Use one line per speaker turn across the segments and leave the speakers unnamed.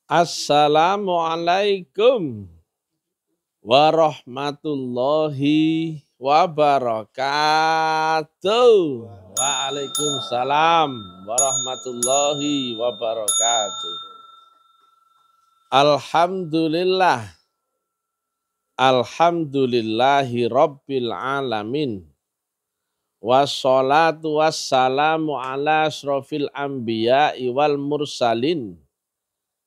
Assalamualaikum warahmatullahi wabarakatuh. Waalaikumsalam warahmatullahi wabarakatuh. Alhamdulillah. Alhamdulillahi rabbil alamin. Wassalatu wassalamu ala asrofil anbiya'i wal mursalin.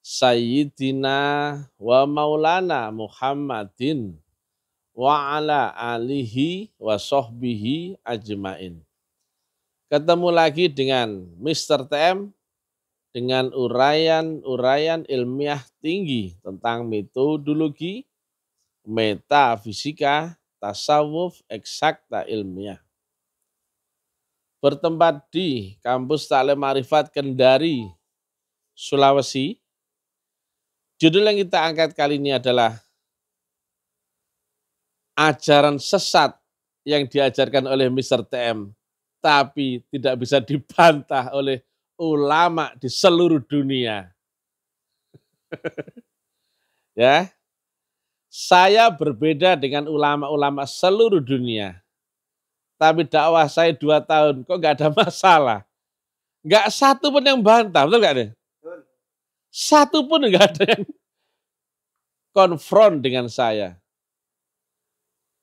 Sayyidina wa maulana Muhammadin wa ala alihi wa sahbihi ajmain. Ketemu lagi dengan Mr. TM dengan uraian ilmiah tinggi tentang metodologi, metafisika, tasawuf, eksakta ilmiah. Bertempat di Kampus Taklim Ma'rifat Kendari, Sulawesi. Judul yang kita angkat kali ini adalah ajaran sesat yang diajarkan oleh Mr. TM, tapi tidak bisa dibantah oleh ulama di seluruh dunia. Ya, saya berbeda dengan ulama-ulama seluruh dunia, tapi dakwah saya 2 tahun kok nggak ada masalah, nggak satu pun yang bantah, betul nggak deh? Satu pun nggak ada yang konfront dengan saya.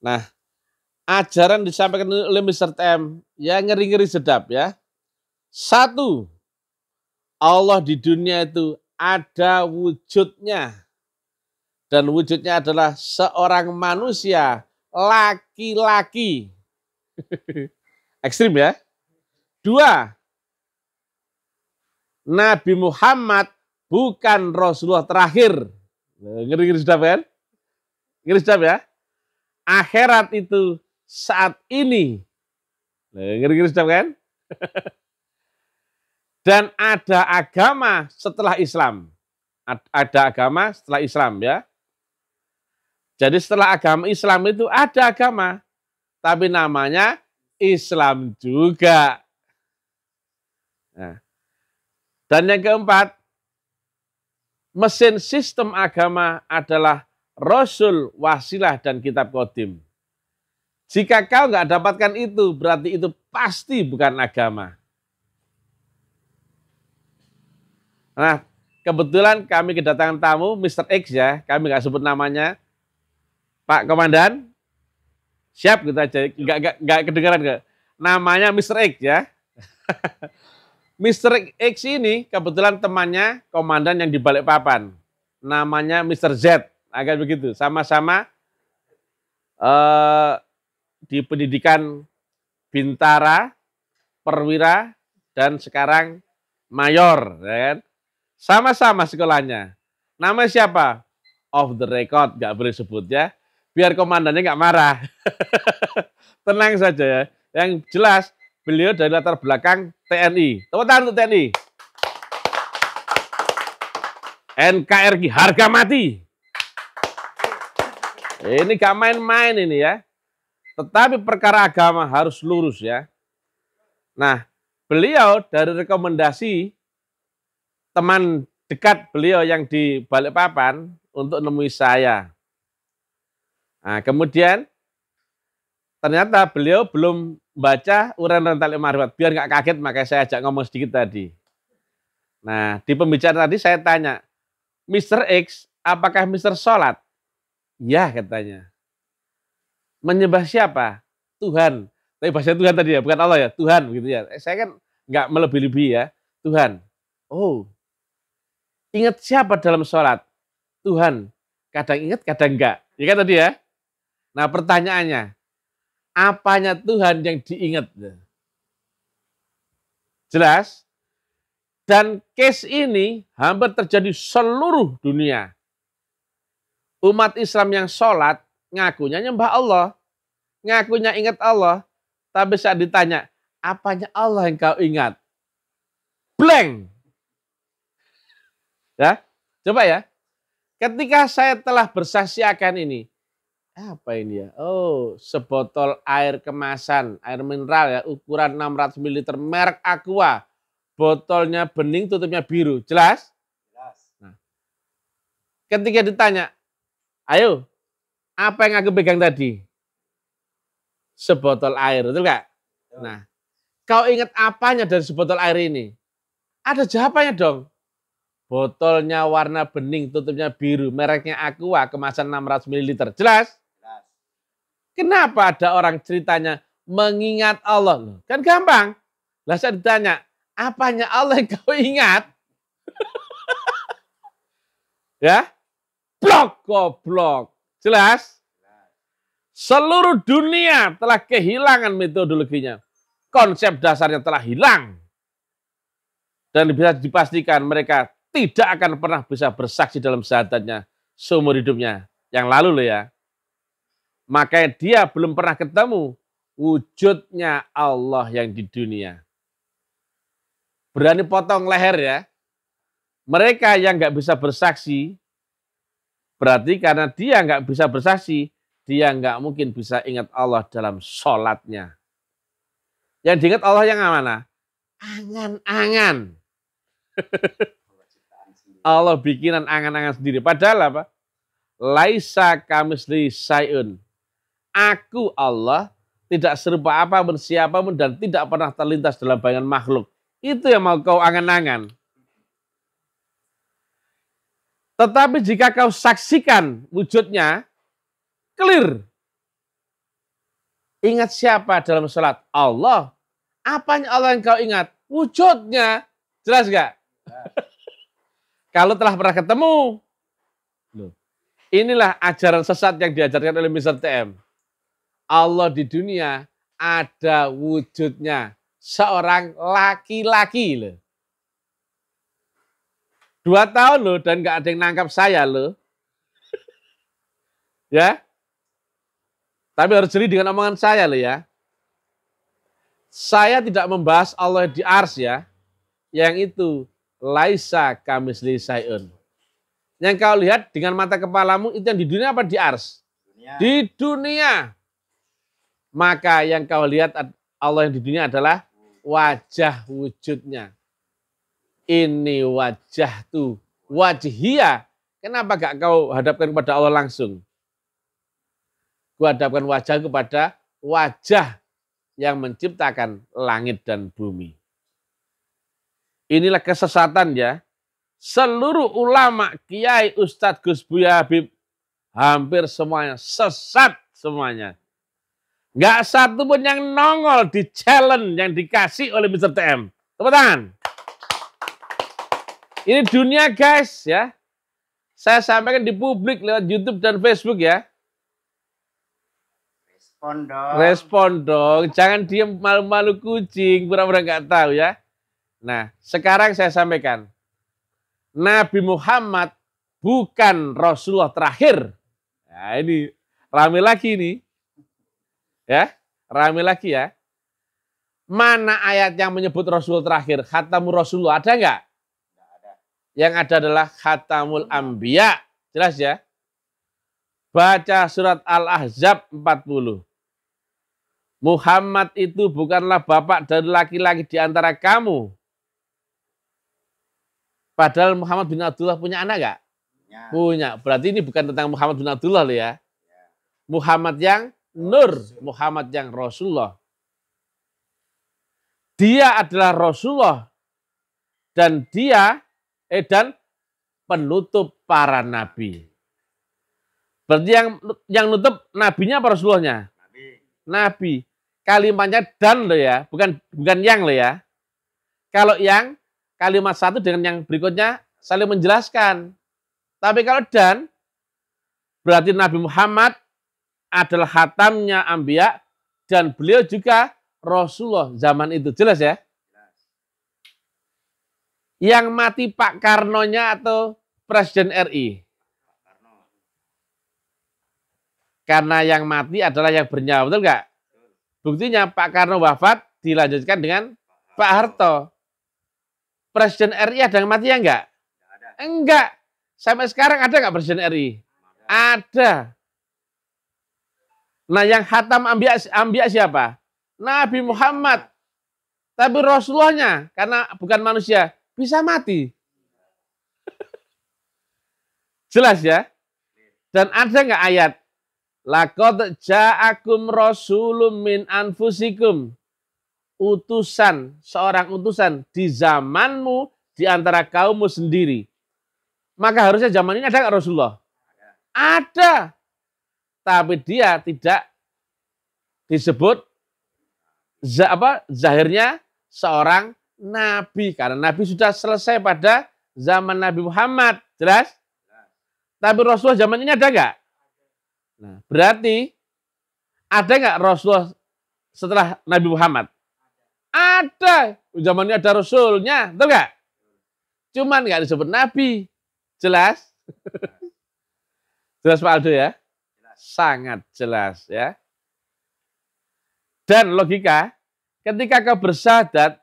Nah, ajaran disampaikan oleh Mr. TM ya ngeri-ngeri sedap ya. 1, Allah di dunia itu ada wujudnya. Dan wujudnya adalah seorang manusia laki-laki. Ekstrim ya. 2, Nabi Muhammad bukan Rasulullah terakhir. Ngeri-ngeri sedap kan? Ngeri sedap ya. Akhirat itu saat ini. Ngeri-ngeri sedap kan? Dan ada agama setelah Islam. Ada agama setelah Islam ya. Jadi setelah agama Islam itu ada agama. Tapi namanya Islam juga. Nah. Dan yang keempat, mesin sistem agama adalah Rasul, wasilah, dan kitab qadim. Jika kau nggak dapatkan itu, berarti itu pasti bukan agama. Nah, kebetulan kami kedatangan tamu, Mr. X ya, kami nggak sebut namanya. Pak Komandan, siap kita aja, nggak kedengaran nggak? Namanya Mr. X ya. Mr. X ini kebetulan temannya komandan yang di Balikpapan. Namanya Mr. Z, agak begitu. Sama-sama di pendidikan Bintara, Perwira, dan sekarang Mayor. Ya kan? Sama-sama sekolahnya. Namanya siapa? Off the record, nggak boleh sebut ya. Biar komandannya nggak marah. Tenang saja ya. Yang jelas, beliau dari latar belakang TNI. Tepuk tangan untuk TNI. NKRI harga mati. Ini gak main-main ini ya. Tetapi perkara agama harus lurus ya. Nah, beliau dari rekomendasi teman dekat beliau yang di Balikpapan untuk nemui saya. Nah, kemudian ternyata beliau belum baca uraian Taklim Ma'rifat. Biar nggak kaget makanya saya ajak ngomong sedikit tadi. Nah, di pembicaraan tadi saya tanya, Mr. X, apakah Mr. Sholat? Ya, katanya. Menyembah siapa? Tuhan. Tapi bahasa Tuhan tadi ya, bukan Allah ya, Tuhan gitu ya. Saya kan nggak melebih-lebih ya, Tuhan. Oh, ingat siapa dalam sholat? Tuhan. Kadang ingat, kadang enggak. Ya kan tadi ya? Nah, pertanyaannya, apanya Tuhan yang diingat? Jelas? Dan case ini hampir terjadi seluruh dunia. Umat Islam yang sholat, ngakunya nyembah Allah. Ngakunya ingat Allah. Tapi saat ditanya, apanya Allah yang kau ingat? Blank. Ya, coba ya. Ketika saya telah bersaksi akan ini, apa ini ya? Oh, sebotol air kemasan, air mineral ya, ukuran 600 ml, merek Aqua. Botolnya bening, tutupnya biru. Jelas? Jelas. Nah, Ketika ditanya, ayo, apa yang aku pegang tadi? Sebotol air, betul nggak? Nah, kau ingat apanya dari sebotol air ini? Ada jawabannya dong. Botolnya warna bening, tutupnya biru, mereknya Aqua, kemasan 600 ml. Jelas? Kenapa ada orang ceritanya mengingat Allah? Kan gampang. Lah saya ditanya, apanya Allah yang kau ingat? Ya? Blok, goblok. Jelas? Seluruh dunia telah kehilangan metodologinya. Konsep dasarnya telah hilang. Dan bisa dipastikan mereka tidak akan pernah bisa bersaksi dalam syahadatnya seumur hidupnya. Yang lalu loh ya. Makanya dia belum pernah ketemu wujudnya Allah yang di dunia. Berani potong leher ya. Mereka yang nggak bisa bersaksi, berarti karena dia nggak bisa bersaksi, dia nggak mungkin bisa ingat Allah dalam sholatnya. Yang diingat Allah yang mana? Angan-angan. Allah bikinan angan-angan sendiri. Padahal apa? Laisa kamisli syai'un. Aku Allah tidak serupa apapun siapapun dan tidak pernah terlintas dalam bayangan makhluk. Itu yang mau kau angan-angan. Tetapi jika kau saksikan wujudnya, clear. Ingat siapa dalam sholat? Allah. Apanya Allah yang kau ingat? Wujudnya. Jelas gak? Kalau telah pernah ketemu. Inilah ajaran sesat yang diajarkan oleh Mr. TM. Allah di dunia ada wujudnya. Seorang laki-laki loh. 2 tahun loh dan gak ada yang nangkap saya loh. Ya. Tapi harus jeli dengan omongan saya loh ya. Saya tidak membahas Allah di ars ya. Yang itu laisa kamisli syai'un. Yang kau lihat dengan mata kepalamu itu yang di dunia apa di ars? Di dunia. Maka yang kau lihat Allah yang di dunia adalah wajah wujudnya. Ini wajah tuh, wajhiyah. Kenapa gak kau hadapkan kepada Allah langsung? Gua hadapkan wajah kepada wajah yang menciptakan langit dan bumi. Inilah kesesatan ya. Seluruh ulama, kiai, ustadz, Gus Buya Habib, hampir semuanya sesat semuanya. Gak satu pun yang nongol di challenge yang dikasih oleh Mr. TM. Tepuk tangan. Ini dunia guys ya. Saya sampaikan di publik lewat YouTube dan Facebook ya. Respon dong. Jangan diem malu-malu kucing. Pura-pura gak tahu ya. Nah sekarang saya sampaikan. Nabi Muhammad bukan Rasulullah terakhir. Nah ini rame lagi nih. Ya, rame lagi ya. Mana ayat yang menyebut Rasul terakhir? Khatamul Rasulullah ada nggak? Ada. Yang ada adalah Khatamul Anbiya. Jelas ya? Baca surat Al-Ahzab 40. Muhammad itu bukanlah bapak dari laki-laki di antara kamu. Padahal Muhammad bin Abdullah punya anak nggak? Punya. Berarti ini bukan tentang Muhammad bin Abdullah loh ya. Muhammad yang Nur, Muhammad yang Rasulullah. Dia adalah Rasulullah dan dan penutup para nabi. Berarti yang nutup nabinya apa Rasulullahnya? Nabi. Kalimatnya dan loh ya, bukan yang loh ya. Kalau yang kalimat satu dengan yang berikutnya saling menjelaskan. Tapi kalau dan berarti Nabi Muhammad adalah khatamnya Anbiya dan beliau juga Rasulullah zaman itu. Jelas ya? Yang mati Pak Karnonya atau Presiden RI? Karena yang mati adalah yang bernyawa, betul nggak? Buktinya Pak Karno wafat dilanjutkan dengan Pak Harto. Presiden RI ada yang mati ya enggak? Enggak. Sampai sekarang ada nggak Presiden RI? Ada. Nah yang khatam Anbiya siapa? Nabi Muhammad. Tapi Rasulullahnya, karena bukan manusia, bisa mati. Jelas ya? Dan ada nggak ayat? Laqad ja'akum rasulun min anfusikum. Utusan, seorang utusan di zamanmu, di antara kaummu sendiri. Maka harusnya zaman ini ada nggak Rasulullah? Ada. Tapi dia tidak disebut zahirnya seorang nabi. Karena nabi sudah selesai pada zaman Nabi Muhammad. Jelas? Tapi Rasulullah zaman ini ada nggak? Nah, berarti ada nggak Rasulullah setelah Nabi Muhammad? Ada. Zaman ini ada Rasulnya. Betul nggak? Cuman nggak disebut nabi. Jelas? Jelas Pak Aldo ya? Sangat jelas ya. Dan logika, ketika kau bersyahadat,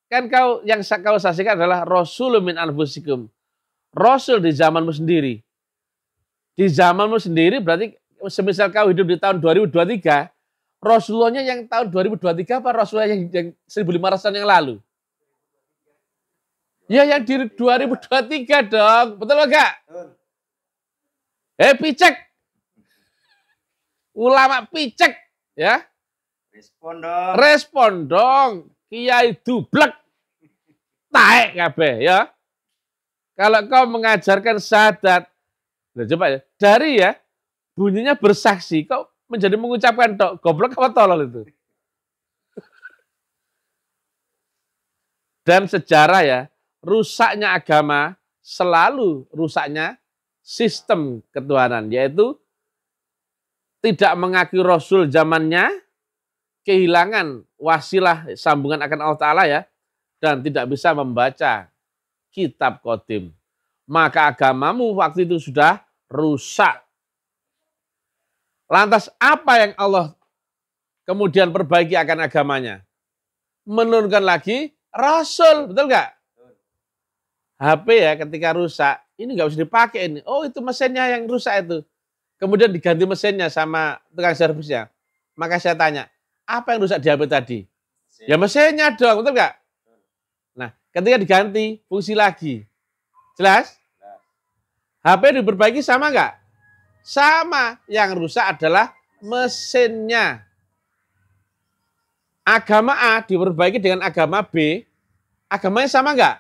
kan yang kau saksikan adalah Rasulun min anfusikum. Rasul di zamanmu sendiri. Di zamanmu sendiri berarti semisal kau hidup di tahun 2023, Rasulullahnya yang tahun 2023 apa Rasulullah yang 1500 tahun yang lalu? Ya yang di 2023 dong. Betul enggak? Picek. Ulama picek. Ya. Respon dong. Kiai dublek. Taek kabeh ya. Kalau kau mengajarkan syahadat, coba ya, dari ya bunyinya bersaksi, kau menjadi mengucapkan tok, goblok apa tolol itu. Dan sejarah ya, rusaknya agama selalu rusaknya sistem ketuhanan, yaitu tidak mengakui Rasul zamannya, kehilangan wasilah sambungan akan Allah Ta'ala ya, dan tidak bisa membaca kitab qadim. Maka agamamu waktu itu sudah rusak. Lantas apa yang Allah kemudian perbaiki akan agamanya? Menurunkan lagi Rasul, betul nggak? HP ya ketika rusak, ini nggak usah dipakai ini. Oh itu mesinnya yang rusak itu. Kemudian diganti mesinnya sama tukang servisnya. Maka saya tanya, apa yang rusak di HP tadi? Ya mesinnya dong, betul nggak? Nah ketika diganti, fungsi lagi. Jelas? HP diperbaiki sama nggak? Sama. Yang rusak adalah mesinnya. Agama A diperbaiki dengan agama B, agamanya sama nggak?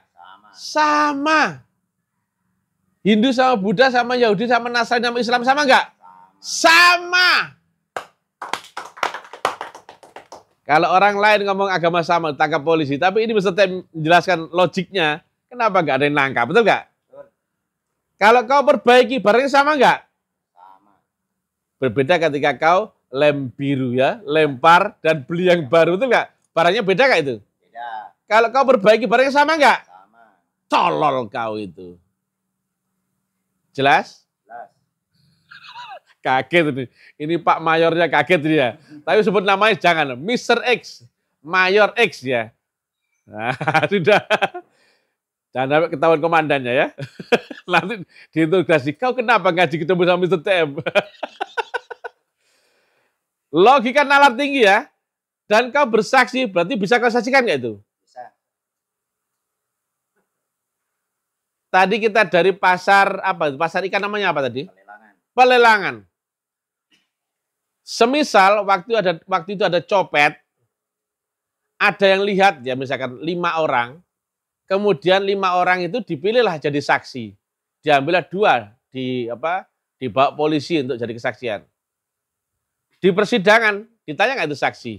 Sama. Hindu sama Buddha sama Yahudi sama Nasrani sama Islam sama nggak? Sama. Kalau orang lain ngomong agama sama, tangkap polisi. Tapi ini beserta menjelaskan logiknya. Kenapa nggak ada yang nangkap? Betul nggak? Kalau kau perbaiki, barangnya sama nggak? Sama. Berbeda ketika kau lem biru ya, lempar dan beli yang baru, betul nggak? Barangnya beda nggak itu? Beda. Kalau kau perbaiki, barangnya sama nggak? Sama. Tolol kau itu. Jelas? Jelas. Kaget ini. Ini Pak Mayornya kaget dia. Tapi sebut namanya jangan. Mr. X. Mayor X ya. Nah, sudah. Jangan sampai ketahuan komandannya ya. Nanti diinterogasi. Kau kenapa ngaji ketemu sama Mr. TM? Logika nalar tinggi ya. Dan kau bersaksi, berarti bisa kau saksikan nggak itu? Bisa. Tadi kita dari pasar apa? Pasar ikan namanya apa tadi? Pelelangan. Pelelangan. Semisal waktu itu ada copet, ada yang lihat ya misalkan 5 orang, kemudian 5 orang itu dipilihlah jadi saksi, diambillah 2 dibawa polisi untuk jadi kesaksian. Di persidangan ditanya nggak itu saksi?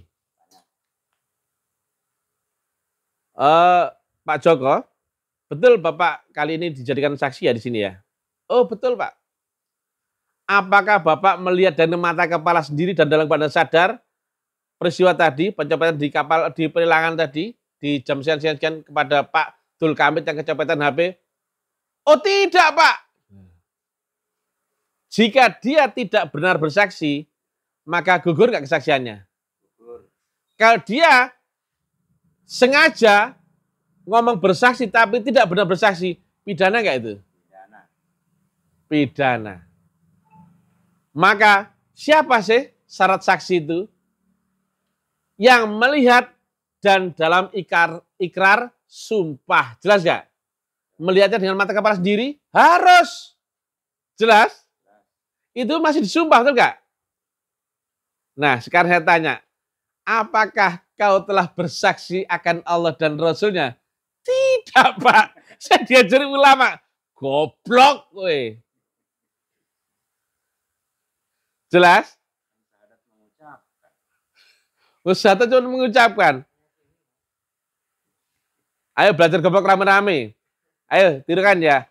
Pak Joko, betul Bapak kali ini dijadikan saksi ya di sini ya? Oh betul Pak. Apakah Bapak melihat dari mata kepala sendiri dan dalam keadaan sadar peristiwa tadi, pencopetan di kapal di Pelelangan tadi, di jam sekian kepada Pak Dulkamit yang kecopetan HP? Oh tidak Pak. Jika dia tidak benar bersaksi, maka gugur nggak kesaksiannya? Gugur. Kalau dia sengaja ngomong bersaksi tapi tidak benar bersaksi, pidana nggak itu? Pidana. Pidana. Maka siapa sih syarat saksi itu? Yang melihat dan dalam ikrar sumpah. Jelas gak? Melihatnya dengan mata kepala sendiri? Harus. Jelas? Itu masih disumpah, betul nggak? Nah, sekarang saya tanya, apakah kau telah bersaksi akan Allah dan Rasulnya? Tidak, Pak. Saya diajari ulama. Goblok, weh. Jelas? Ustaz cuma mengucapkan. Ayo belajar goblok rame-rame. Ayo, tirukan ya.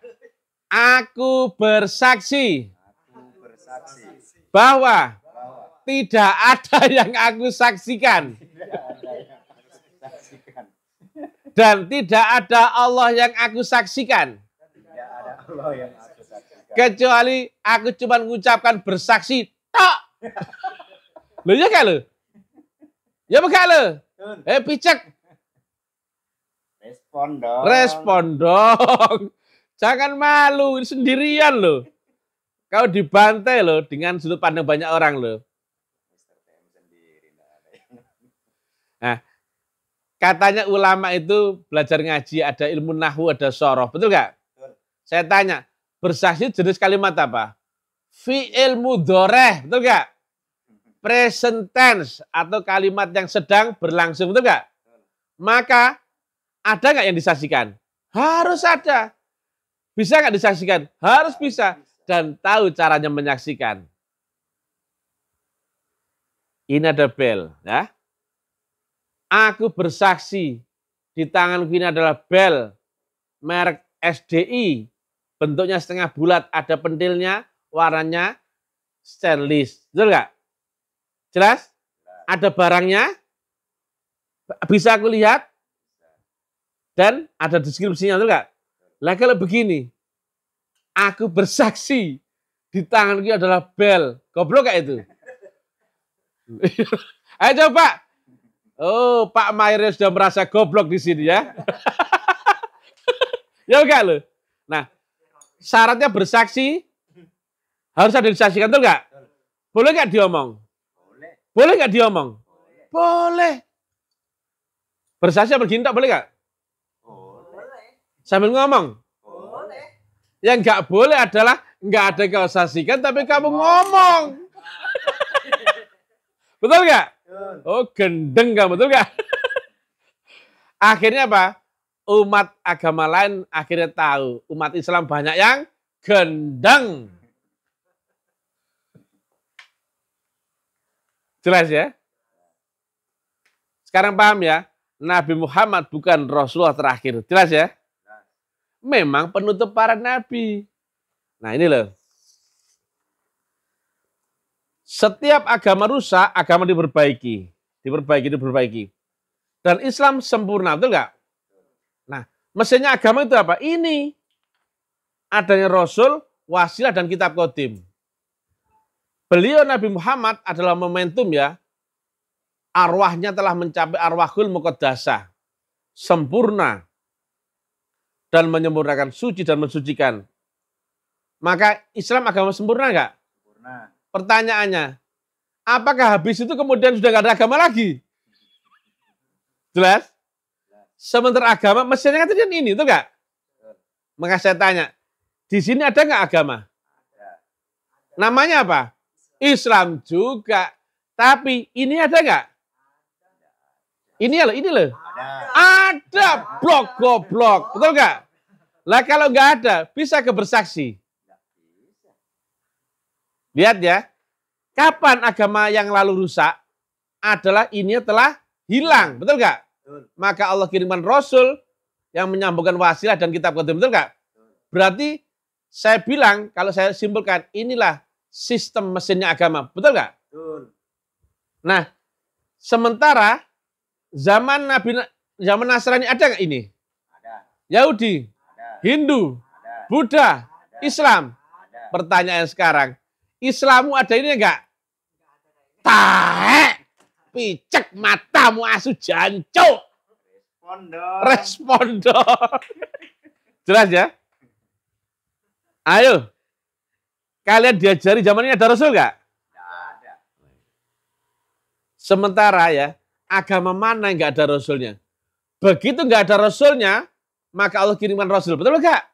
Aku bersaksi bahwa tidak ada yang aku saksikan. Dan tidak ada Allah yang aku saksikan. Kecuali aku cuma mengucapkan bersaksi. Tok. Loh ya gak lo? Ya bukan lo? Picek. Respon dong. Jangan malu, sendirian lo. Kau dibantai lo dengan sudut pandang banyak orang lo. Nah, katanya ulama itu belajar ngaji, ada ilmu nahwu, ada soroh. Betul nggak? Saya tanya, bersaksi jenis kalimat apa? Fi'il mudhoreh, betul nggak? Present tense atau kalimat yang sedang berlangsung, betul nggak? Maka ada nggak yang disaksikan? Harus ada. Bisa nggak disaksikan? Harus bisa. Dan tahu caranya menyaksikan. Ini ada bel, ya. Aku bersaksi di tanganku ini adalah bel merek SDI. Bentuknya setengah bulat, ada pentilnya, warnanya stainless. Betul nggak? Jelas? Ada barangnya? Bisa aku lihat? Dan ada deskripsinya, betul nggak? Lah kalau begini, aku bersaksi di tanganku adalah bel. Goblok gak itu? Ayo coba. Oh, Pak Mayer sudah merasa goblok di sini ya. Ya enggak loh. Nah, syaratnya bersaksi harus ada disaksikan, betul nggak? Boleh nggak diomong? Boleh nggak diomong? Boleh. Bersaksi begini tak boleh nggak? Sambil ngomong? Boleh. Yang nggak boleh adalah nggak ada yang kau saksikan tapi kamu ngomong. Betul nggak? Oh, gendeng kamu, betul nggak? Akhirnya apa? Umat agama lain akhirnya tahu. Umat Islam banyak yang gendeng. Jelas ya? Sekarang paham ya? Nabi Muhammad bukan Rasulullah terakhir. Jelas ya? Memang penutup para nabi. Nah ini loh. Setiap agama rusak, agama diperbaiki. Diperbaiki. Dan Islam sempurna, betul nggak? Nah, mestinya agama itu apa? Ini. Adanya Rasul, wasilah, dan kitab qadim. Beliau Nabi Muhammad adalah momentum ya. Arwahnya telah mencapai arwahul muqaddasah. Sempurna. Dan menyempurnakan, suci dan mensucikan. Maka Islam agama sempurna nggak? Sempurna. Pertanyaannya, apakah habis itu kemudian sudah nggak ada agama lagi? Jelas? Sementara agama, mestinya kan ini, itu nggak? Maka saya tanya, di sini ada nggak agama? Namanya apa? Islam juga. Tapi ini ada nggak? Ini loh. Ada blok. Betul nggak? Lah kalau nggak ada, bisa ke bersaksi. Lihat ya. Kapan agama yang lalu rusak? Adalah ini telah hilang. Betul nggak? Maka Allah kirimkan Rasul yang menyambungkan wasilah dan kitab qadim. Betul nggak? Berarti saya bilang, kalau saya simpulkan, inilah sistem mesinnya agama. Betul nggak? Nah, sementara zaman Nasrani ada nggak ini? Ada. Yahudi, ada. Hindu, ada. Buddha, ada. Islam. Ada. Pertanyaan sekarang, Islammu ada ini enggak? Tahe, picek matamu asu jancuk. Respon dong. Jelas ya? Ayo. Kalian diajari zaman ini ada Rasul enggak? Ada. Sementara ya, agama mana yang enggak ada Rasulnya? Begitu enggak ada Rasulnya, maka Allah kirimkan Rasul. Betul enggak?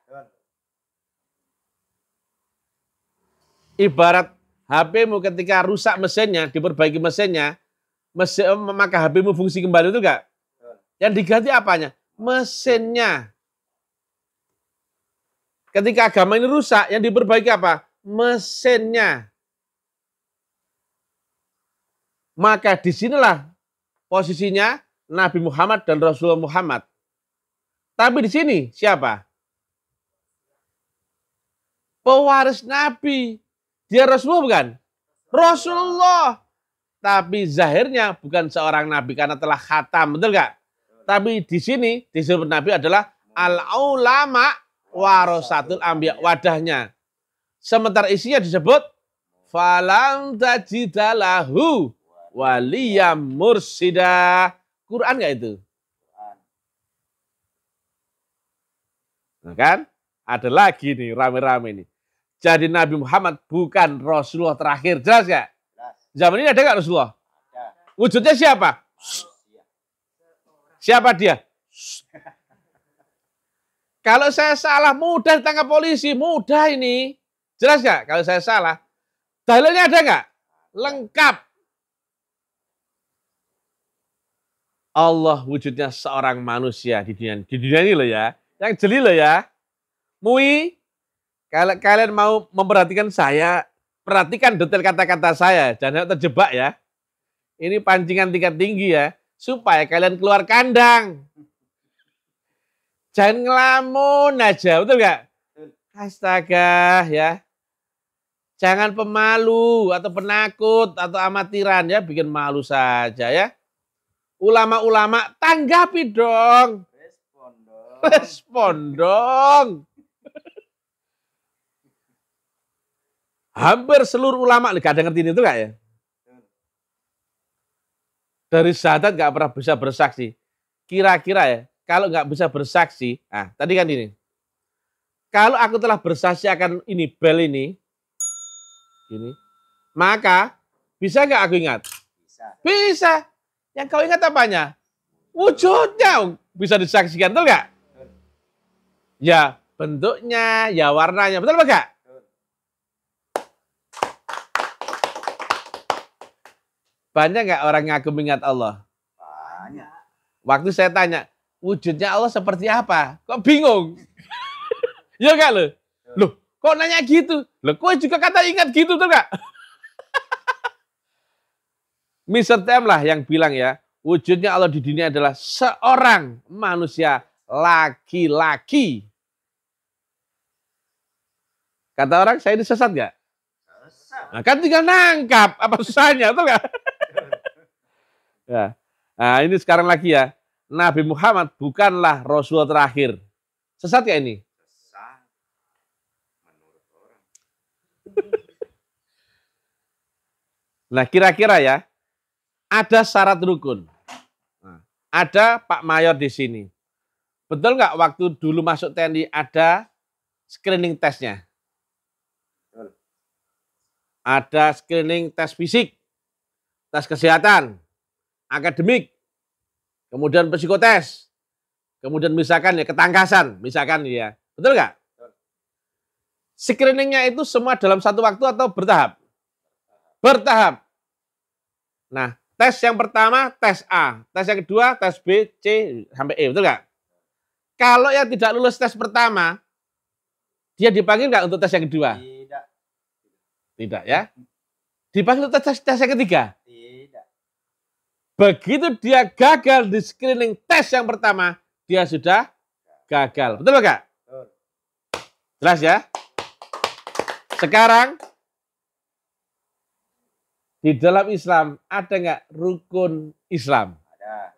Ibarat HP-mu ketika rusak mesinnya, diperbaiki mesinnya, maka HP-mu fungsi kembali itu enggak? Yang diganti apanya? Mesinnya. Ketika agama ini rusak, yang diperbaiki apa? Mesinnya. Maka disinilah posisinya Nabi Muhammad dan Rasulullah Muhammad. Tapi di sini siapa? Pewaris Nabi. Dia Rasulullah bukan? Rasulullah. Tapi zahirnya bukan seorang Nabi karena telah khatam. Betul nggak? Tapi di sini disebut Nabi adalah al-ulama warasatul anbiya, wadahnya. Sementara isinya disebut falam tajidalahu waliyam mursida. Quran nggak itu? Nah kan? Ada lagi nih rame-rame nih. Jadi Nabi Muhammad bukan Rasulullah terakhir. Jelas nggak? Zaman ini ada nggak Rasulullah? Wujudnya siapa? Siapa dia? Kalau saya salah mudah ditangkap polisi. Mudah ini. Jelas nggak? Kalau saya salah. Dalilnya ada nggak? Lengkap. Allah wujudnya seorang manusia di dunia. Di dunia ini loh ya. Yang jeli loh ya. Mui, kalau kalian mau memperhatikan saya, perhatikan detail kata-kata saya. Jangan terjebak ya. Ini pancingan tingkat tinggi ya. Supaya kalian keluar kandang. Jangan ngelamun aja, betul nggak? Astaga ya. Jangan pemalu atau penakut atau amatiran ya. Bikin malu saja ya. Ulama-ulama tanggapi dong. Respon dong. Hampir seluruh ulama, gak ada ngerti itu gak ya? Dari syahadat gak pernah bisa bersaksi. Kira-kira ya, kalau gak bisa bersaksi, nah tadi kan ini. Kalau aku telah bersaksi akan ini, bel ini, maka bisa gak aku ingat? Bisa. Yang kau ingat apanya? Wujudnya bisa disaksikan, betul gak? Ya bentuknya, ya warnanya, betul apa gak? Banyak nggak orang ngaku mengingat Allah?
Banyak.
Waktu saya tanya, wujudnya Allah seperti apa? Kok bingung? Ya nggak lo? Loh, kok nanya gitu? Loh, kok juga kata ingat gitu tuh nggak? Mr. Tem lah yang bilang ya, wujudnya Allah di dunia adalah seorang manusia laki-laki. Kata orang, saya ini sesat nggak? Nah, kan tinggal nangkap, apa susahnya, betul nggak? Ya. Nah ini sekarang lagi ya, Nabi Muhammad bukanlah Rasul terakhir. Sesat ya ini?
Sesat. Menurut orang.
Nah kira-kira ya, ada syarat rukun. Nah, ada Pak Mayor di sini. Betul nggak waktu dulu masuk TNI ada screening tesnya?
Betul.
Ada screening tes fisik, tes kesehatan, akademik, kemudian psikotes, kemudian misalkan ya ketangkasan, misalkan ya, betul nggak? Screeningnya itu semua dalam satu waktu atau bertahap? Bertahap. Nah, tes yang pertama tes A, tes yang kedua tes B, C sampai E, betul nggak? Kalau yang tidak lulus tes pertama, dia dipanggil nggak untuk tes yang kedua?
Tidak.
Tidak ya? Dipanggil untuk tes yang ketiga?
Tidak.
Begitu dia gagal di screening tes yang pertama, dia sudah gagal. Betul nggak?
Betul.
Jelas ya? Sekarang, di dalam Islam ada nggak rukun Islam?
Ada.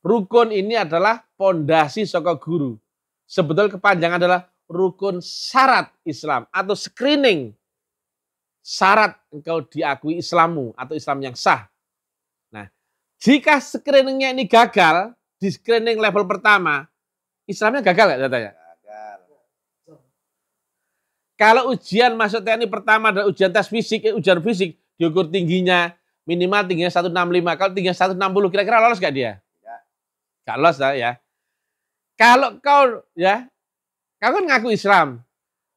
Rukun ini adalah pondasi saka guru. Sebetulnya kepanjangan adalah rukun syarat Islam atau screening syarat engkau diakui Islammu atau Islam yang sah. Nah, jika screeningnya ini gagal di screening level pertama, Islamnya gagal nggak katanya?
Gagal.
Kalau ujian masuk TNI pertama adalah ujian tes fisik, ujian fisik diukur tingginya minimal tingginya 165. Kalau tingginya 160 kira-kira lolos nggak dia?
Tidak.
Nggak lolos ya. Kalau kau ya, kau kan ngaku Islam.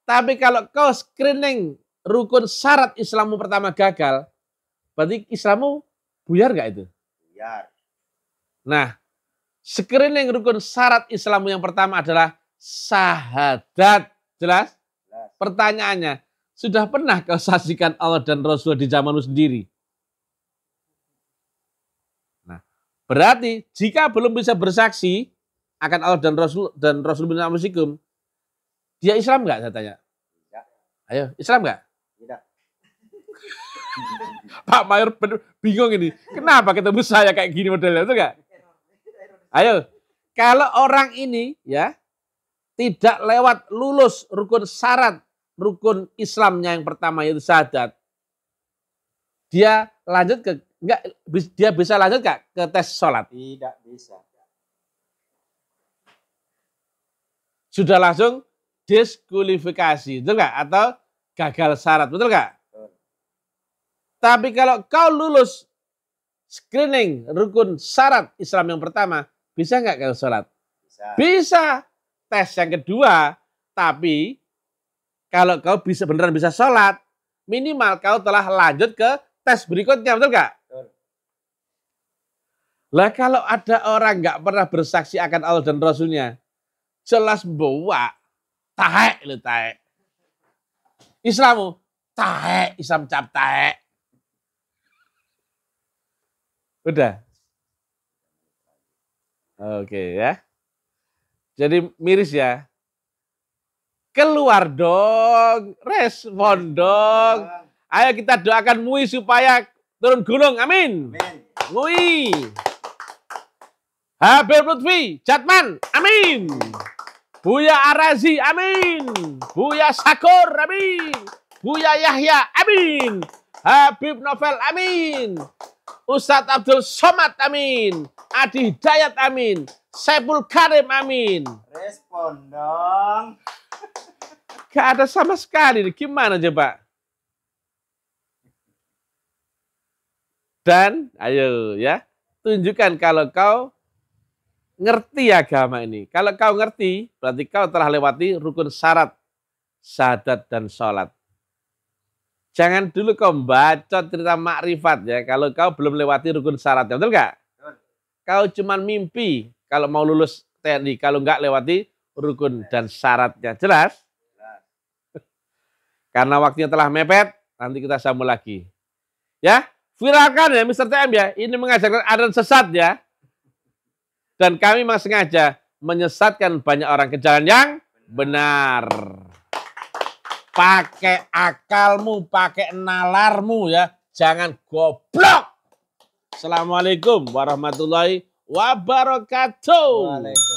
Tapi kalau kau screening rukun syarat Islammu pertama gagal, berarti Islammu buyar nggak itu?
Buyar.
Nah, screening rukun syarat Islammu yang pertama adalah syahadat. Jelas?
Jelas.
Pertanyaannya, sudah pernah kau saksikan Allah dan Rasul di zamanmu sendiri? Nah, berarti jika belum bisa bersaksi akan Allah dan Rasul bin Amasikum, dia Islam nggak, saya tanya?
Tidak.
Ayo, Islam nggak?
Tidak.
Pak Mayor bingung ini. Kenapa ketemu saya kayak gini modelnya, itu nggak? Ayo, kalau orang ini ya tidak lewat lulus rukun syarat rukun Islamnya yang pertama yaitu syahadat, dia lanjut ke enggak, dia bisa lanjut nggak ke tes sholat?
Tidak bisa.
Sudah langsung diskualifikasi, betul nggak? Atau gagal syarat, betul nggak?
Betul.
Tapi kalau kau lulus screening rukun syarat Islam yang pertama, bisa nggak kau sholat?
Bisa.
Bisa. Tes yang kedua, tapi kalau kau beneran bisa sholat, minimal kau telah lanjut ke tes berikutnya, betul nggak?
Betul.
Lah kalau ada orang nggak pernah bersaksi akan Allah dan Rasulnya, jelas bawa taek lu taek. Islammu taek, Islam cap taek. Udah. Oke ya. Jadi miris ya. Keluar dong, respon dong. Ayo kita doakan MUI supaya turun gunung, amin.
Amin.
MUI. Habib Lutfi, Jatman, amin. Buya Arazi, amin. Buya Sakur, amin. Buya Yahya, amin. Habib Novel, amin. Ustadz Abdul Somad, amin. Adi Hidayat, amin. Saiful Karim, amin.
Respon dong.
Gak ada sama sekali. Gimana coba? Dan ayo ya, tunjukkan kalau kau ngerti agama ini. Kalau kau ngerti, berarti kau telah lewati rukun syarat syahadat dan sholat. Jangan dulu kau baca cerita makrifat ya, kalau kau belum lewati rukun syaratnya, betul nggak? Kau cuma mimpi kalau mau lulus TNI, kalau nggak lewati rukun dan syaratnya. Jelas? Karena waktunya telah mepet, nanti kita sambung lagi. Ya, viralkan ya Mr. TM ya, ini mengajarkan aliran sesat ya. Dan kami memang sengaja menyesatkan banyak orang ke jalan yang benar. Pakai akalmu, pakai nalarmu ya, jangan goblok. Assalamualaikum warahmatullahi wabarakatuh.
Waalaikumsalam.